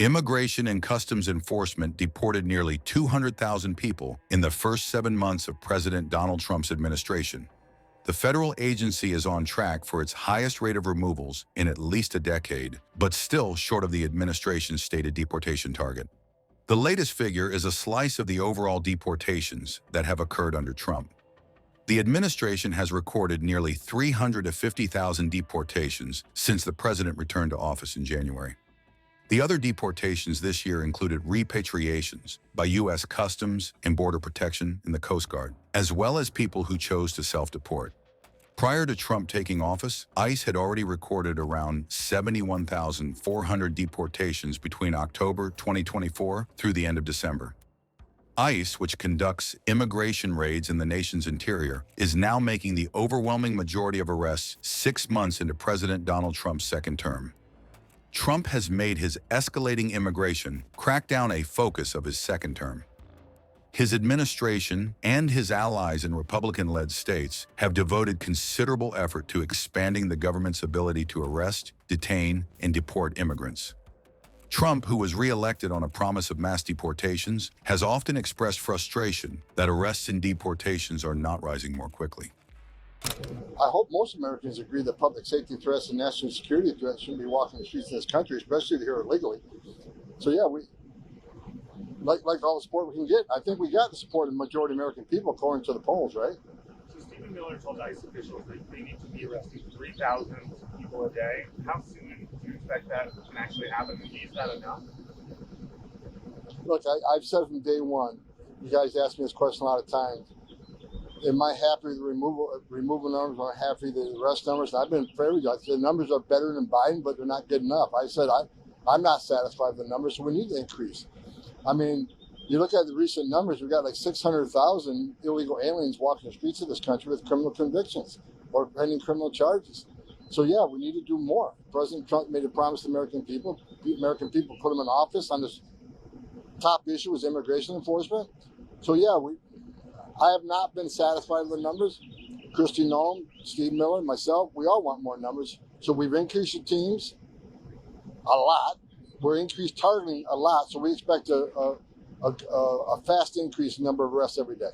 Immigration and Customs Enforcement deported nearly 200,000 people in the first 7 months of President Donald Trump's administration. The federal agency is on track for its highest rate of removals in at least a decade, but still short of the administration's stated deportation target. The latest figure is a slice of the overall deportations that have occurred under Trump. The administration has recorded nearly 350,000 deportations since the president returned to office in January. The other deportations this year included repatriations by U.S. Customs and Border Protection and the Coast Guard, as well as people who chose to self-deport. Prior to Trump taking office, ICE had already recorded around 71,400 deportations between October 2024 through the end of December. ICE, which conducts immigration raids in the nation's interior, is now making the overwhelming majority of arrests 6 months into President Donald Trump's second term. Trump has made his escalating immigration crackdown a focus of his second term. His administration and his allies in Republican-led states have devoted considerable effort to expanding the government's ability to arrest, detain, and deport immigrants. Trump, who was re-elected on a promise of mass deportations, has often expressed frustration that arrests and deportations are not rising more quickly. I hope most Americans agree that public safety threats and national security threats shouldn't be walking the streets of this country, especially here illegally. So yeah, we like all the support we can get. I think we got the support of the majority of American people, according to the polls, right? So Stephen Miller told ICE officials that they need to be arresting 3,000 people a day. How soon do you expect that can actually happen? Is that enough? Look, I've said from day one, you guys ask me this question a lot of times. Am I happy with the removal numbers? Am I happy with the arrest numbers? And I've been fairly good. The numbers are better than Biden, but they're not good enough. I said I'm not satisfied with the numbers, so we need to increase. I mean, you look at the recent numbers, we've got like 600,000 illegal aliens walking the streets of this country with criminal convictions or pending criminal charges. So yeah, we need to do more. President Trump made a promise to the American people. The American people put him in office on this top issue was immigration enforcement. So yeah, I have not been satisfied with the numbers. Kristi Noem, Steve Miller, myself, we all want more numbers. So we've increased the teams a lot. We're increased targeting a lot. So we expect a fast increase in number of arrests every day.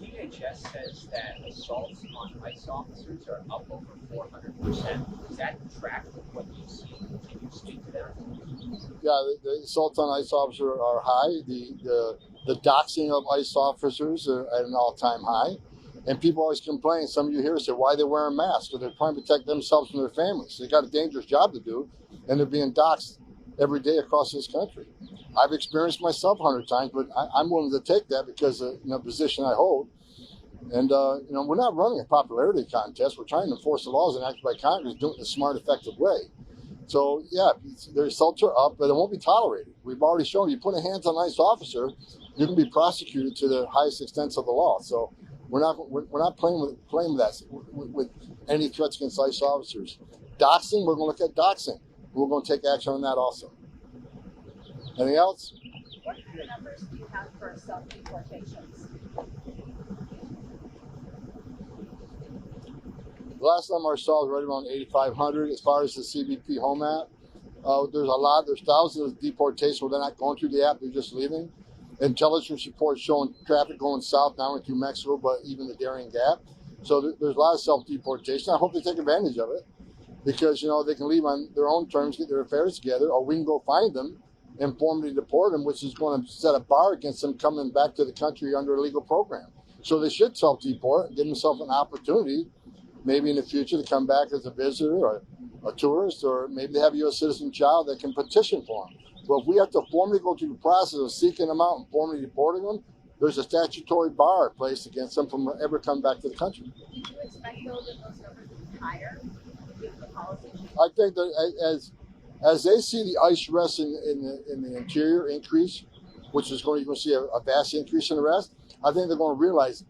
DHS says that assaults on ICE officers are up over 400%. Does that track with what you see? Can you speak to that? Yeah, the assaults on ICE officers are high. The doxing of ICE officers are at an all-time high. And people always complain, some of you here say, why are they wearing masks? Because they're trying to protect themselves and their families. They got a dangerous job to do, and they're being doxed every day across this country. I've experienced myself 100 times, but I'm willing to take that because of the position I hold. And, we're not running a popularity contest. We're trying to enforce the laws enacted by Congress, doing it in a smart, effective way. So, yeah, the assaults are up, but it won't be tolerated. We've already shown you put a hands on an ICE officer, you can be prosecuted to the highest extents of the law. So we're not playing with that with any threats against ICE officers. Doxing, we're going to look at doxing. We're going to take action on that also. Anything else? What kind of numbers do you have for self-deportations? The last time I saw was right around 8,500 as far as the CBP home app. There's thousands of deportations where they're not going through the app, they're just leaving. Intelligence reports showing traffic going south, not only through Mexico, but even the Darien Gap. So there's a lot of self-deportation. I hope they take advantage of it because, they can leave on their own terms, get their affairs together, or we can go find them and formally deport them, which is going to set a bar against them coming back to the country under a legal program. So they should self-deport, give themselves an opportunity, maybe in the future, to come back as a visitor or a tourist, or maybe they have a U.S. citizen child that can petition for them. Well, if we have to formally go through the process of seeking them out and formally deporting them, there's a statutory bar placed against them from ever coming back to the country. Do you expect those numbers to be higher given the policy? I think that as they see the ICE arrests in the interior increase, which is you're going to see a vast increase in arrests, I think they're going to realize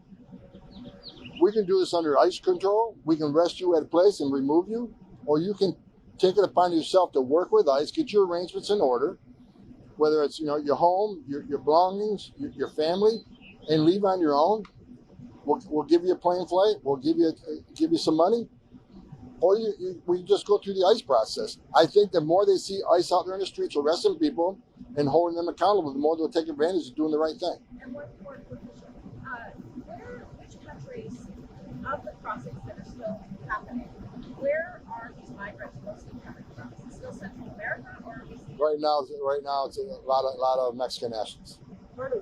we can do this under ICE control. We can arrest you at a place and remove you, or you can take it upon yourself to work with ICE, get your arrangements in order, whether it's your home, your belongings, your family, and leave on your own. We'll give you a plane flight. We'll give you some money, Or we just go through the ICE process. I think the more they see ICE out there in the streets arresting people and holding them accountable, the more they'll take advantage of doing the right thing. And one more question. Which countries of the crossings that are still happening, where are these migrants mostly coming from? Is it still Central America, or are we seeing... Right now, it's a lot of Mexican nationals. Part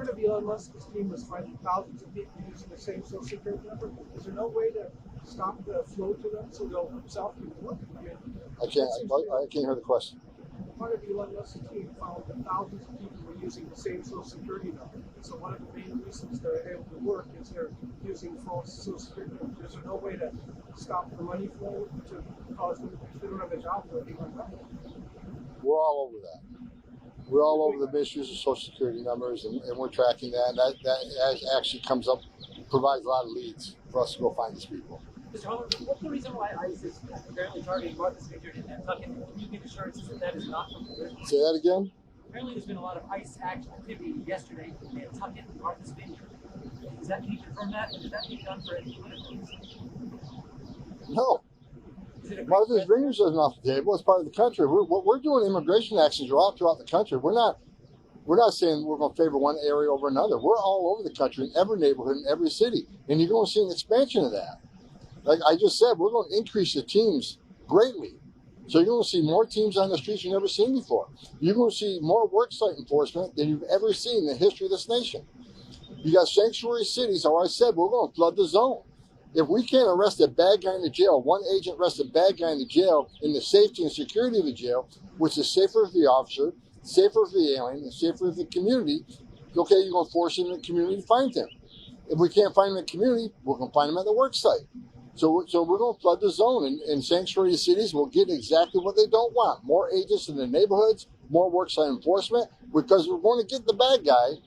of Elon Musk's team was finding thousands of people using the same social security number. Is there no way to stop the flow to them so they'll self-report? I can't hear the question. Part of Elon Musk's team found that thousands of people were using the same social security number. So one of the main reasons they're able to work is they're using false social security numbers. Is there no way to stop the money flow to cause them, if they don't have a job, to anyone else? We're all over that. We're all over the misuse of social security numbers, and we're tracking that. And that actually comes up, provides a lot of leads for us to go find these people. Mr. Holler, what's the reason why ICE is apparently targeting Martha's Vineyard and Nantucket? Can you give assurances that that is not from the Say that again? Apparently there's been a lot of ICE activity yesterday in Nantucket and Martha's Vineyard. Can you confirm that? And is that being done for any political reason? No. Martha's Vineyard isn't off the table. It's part of the country. We're doing immigration actions throughout the country. We're not saying we're going to favor one area over another. We're all over the country, in every neighborhood, in every city. And you're going to see an expansion of that. Like I just said, we're going to increase the teams greatly. So you're going to see more teams on the streets you've never seen before. You're going to see more worksite enforcement than you've ever seen in the history of this nation. You got sanctuary cities. How I said, we're going to flood the zone. If we can't arrest a bad guy in the jail, one agent arrests a bad guy in the jail in the safety and security of the jail, which is safer for the officer, safer for the alien, and safer for the community, okay, you're going to force him in the community to find him. If we can't find him in the community, we're going to find him at the work site. So we're going to flood the zone, and sanctuary cities will get exactly what they don't want. More agents in the neighborhoods, more worksite enforcement, because we're going to get the bad guy.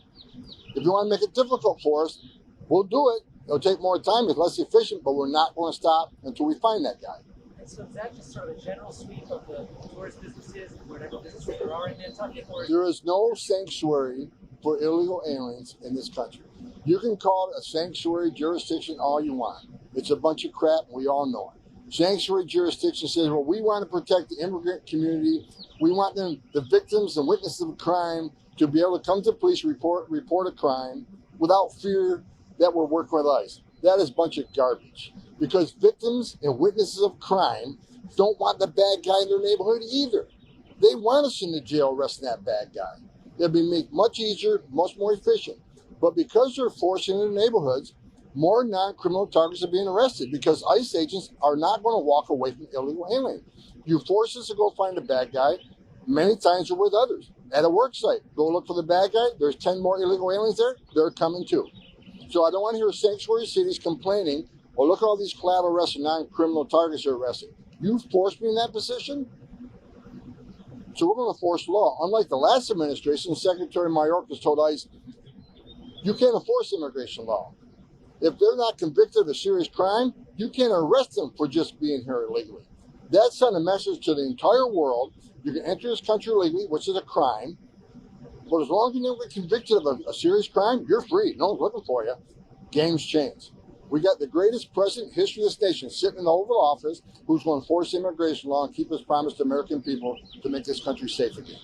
If you want to make it difficult for us, we'll do it. It'll take more time, it's less efficient, but we're not going to stop until we find that guy. And so is that just sort of a general sweep of the tourist businesses, whatever businesses there are in Nantucket? Or there is no sanctuary for illegal aliens in this country. You can call it a sanctuary jurisdiction all you want. It's a bunch of crap, and we all know it. Sanctuary jurisdiction says, well, we want to protect the immigrant community. We want them, the victims and witnesses of crime, to be able to come to police, report a crime without fear that we're working with ICE. That is a bunch of garbage. Because victims and witnesses of crime don't want the bad guy in their neighborhood either. They want us in the jail arresting that bad guy. It'll be made much easier, much more efficient. But because they're forcing in the neighborhoods, more non-criminal targets are being arrested because ICE agents are not going to walk away from illegal aliens. You force us to go find a bad guy, many times you're with others. At a work site, go look for the bad guy, there's 10 more illegal aliens there, they're coming too. So I don't want to hear sanctuary cities complaining, well, look at all these collateral arrests and non-criminal targets you're arresting. You forced me in that position? So we're going to force law. Unlike the last administration, Secretary Mayorkas told ICE, you can't enforce immigration law. If they're not convicted of a serious crime, you can't arrest them for just being here illegally. That sent a message to the entire world. You can enter this country illegally, which is a crime, but as long as you never get convicted of a serious crime, you're free. No one's looking for you. Game's changed. We got the greatest president in history of this nation sitting in the Oval Office who's going to enforce immigration law and keep his promise to American people to make this country safe again.